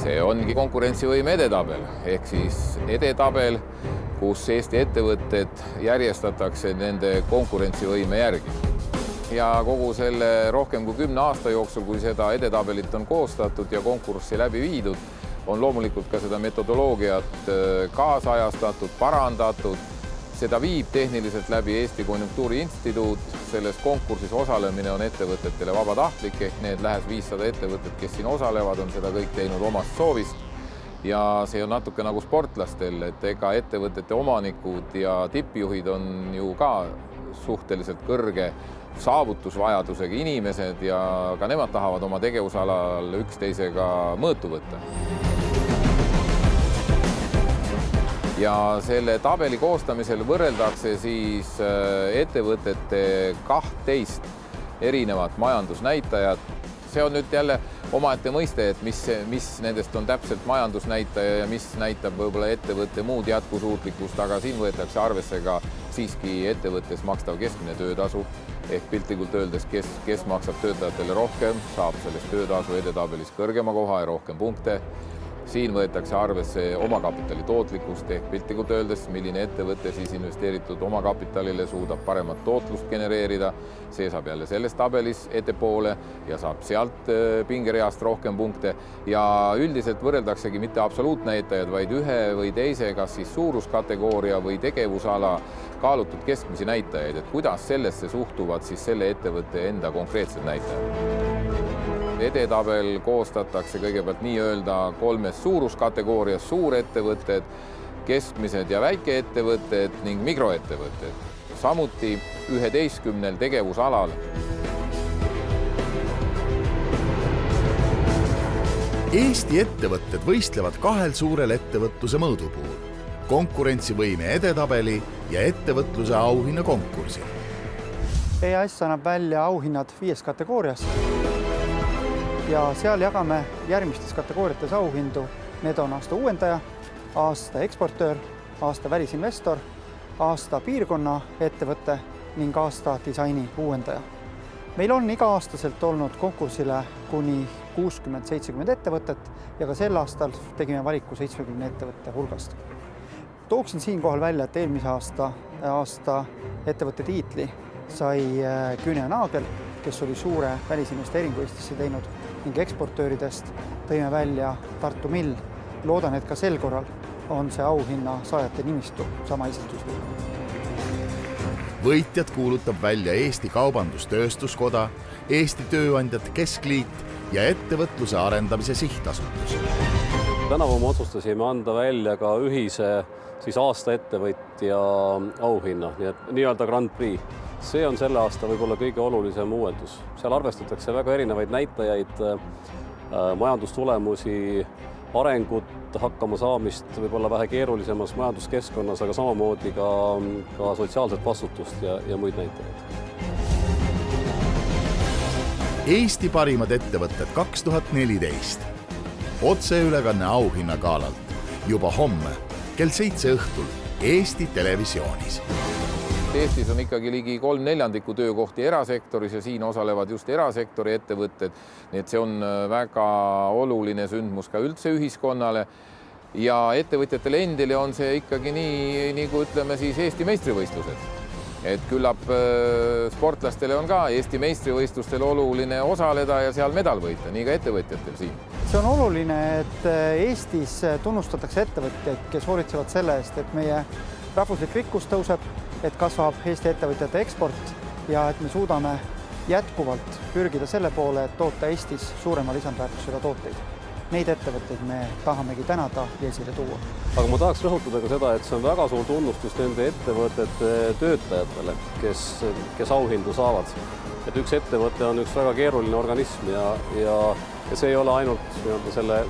See ongi konkurentsivõime edetabel, ehk siis edetabel, kus Eesti ettevõtted järjestatakse nende konkurentsivõime järgi. Ja kogu selle rohkem kui 10 aasta jooksul, kui seda edetabelit on koostatud ja konkurssi läbi viidud, on loomulikult ka seda metodoloogiat kaasajastatud, parandatud. Seda viib tehniliselt läbi Eesti Konjunktuuriinstituut. Selles konkursis osalemine on ettevõtetele vabatahtlik, ehk need lähes 500 ettevõtet, kes siin osalevad, on seda kõik teinud omast soovist. Ja see on natuke nagu sportlastel, et ega ettevõtete omanikud ja tippjuhid on ju ka suhteliselt kõrge saavutusvajadusega inimesed ja ka nemad tahavad oma tegevusalal üksteisega mõõtu võtta. Ja selle tabeli koostamisel võrreldakse siis ettevõtete 12 erinevat majandusnäitajat. See on nüüd jälle omaette mõiste, et mis nendest on täpselt majandusnäitaja ja mis näitab võib-olla ettevõtte muud jätkusuutlikkust, aga siin võetakse arvesse ka siiski ettevõttes makstav keskmine töötasu, ehk piltlikult öeldes, kes maksab töötajatele rohkem, saab sellest töötasu edetabelis kõrgema koha ja rohkem punkte. Siin võetakse arvesse omakapitali tootlikkust, ehk piltlikult öeldes, milline ettevõte siis investeeritud omakapitalile suudab paremat tootlust genereerida. See saab jälle selles tabelis ettepoole ja saab sealt pingereast rohkem punkte. Ja üldiselt võrreldaksegi mitte absoluutnäitajad, vaid ühe või teise, kas siis suuruskategooria või tegevusala kaalutud keskmisi näitajaid, et kuidas sellesse suhtuvad siis selle ettevõtte enda konkreetsed näitajad. Edetabel koostatakse kõigepealt nii-öelda 3 suuruskategoorias: suurettevõtted, keskmised ja väikeettevõtted ning mikroettevõtted. Samuti 11 tegevusalal. Eesti ettevõtted võistlevad 2 suurel ettevõtluse mõõdupuul: konkurentsivõime edetabeli ja ettevõtluse auhinna konkursi. EAS annab välja auhinnad 5 kategoorias. Ja seal jagame järgmistes kategooriates auhindu. Need on aasta uuendaja, aasta eksportöör, aasta välisinvestor, aasta piirkonna ettevõte ning aasta disaini uuendaja. Meil on iga-aastaselt olnud konkursile kuni 60-70 ettevõtet ja ka sel aastal tegime valiku 70 ettevõtte hulgast. Tooksin siinkohal välja, et eelmise aasta ettevõtte tiitli sai Kühne ja Naagel, kes oli suure välisinvesteeringu Eestisse teinud, ning eksportööridest tõime välja Tartu Mill. Loodan, et ka sel korral on see auhinna saajate nimistu sama esituslik. Võitjad kuulutab välja Eesti Kaubandus-Tööstuskoda, Eesti Tööandjate Keskliit ja Ettevõtluse arendamise sihtasutus. Tänavu me otsustasime anda välja ka ühise aasta ettevõtja auhinna, nii-öelda Grand Prix. See on selle aasta võib-olla kõige olulisem uuendus. Seal arvestatakse väga erinevaid näitajaid, majandustulemusi, arengut, hakkama saamist võib-olla vähe keerulisemas majanduskeskkonnas, aga samamoodi ka sotsiaalset vastutust ja muid näitajaid. Eesti parimad ettevõtted 2014. Otseülekanne auhinnagaalalt juba homme kell 7 õhtul Eesti Televisioonis. Eestis on ikkagi ligi 3/4 töökohti erasektoris ja siin osalevad just erasektori ettevõtted. Nii et see on väga oluline sündmus ka üldse ühiskonnale. Ja ettevõtjatele endile on see ikkagi nii kui ütleme siis Eesti meistrivõistlused. Et küllap sportlastele on ka Eesti meistrivõistlustel oluline osaleda ja seal medal võita, nii ka ettevõtjatel siin. See on oluline, et Eestis tunnustatakse ettevõtjaid, kes hoolitsevad selle eest, et meie rahvuslik rikkus tõuseb, et kasvab Eesti ettevõtjate eksport ja et me suudame jätkuvalt pürgida selle poole, et toota Eestis suurema lisandväärtusega tooteid. Neid ettevõtteid me tahamegi tänada ja esile tuua. Aga ma tahaks rõhutada ka seda, et see on väga suur tunnustus nende ettevõtete töötajatele, kes auhindu saavad. Et üks ettevõte on üks väga keeruline organism ja see ei ole ainult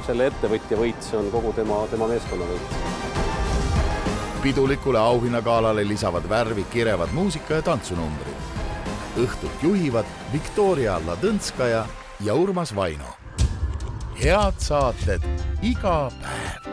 selle ettevõtja võit, see on kogu tema meeskonna võit. Pidulikule auhinnagaalale lisavad värvi kirevad muusika- ja tantsunumbrid. Õhtut juhivad Viktoria Ladõnskaja ja Urmas Vaino. Head saated iga päev.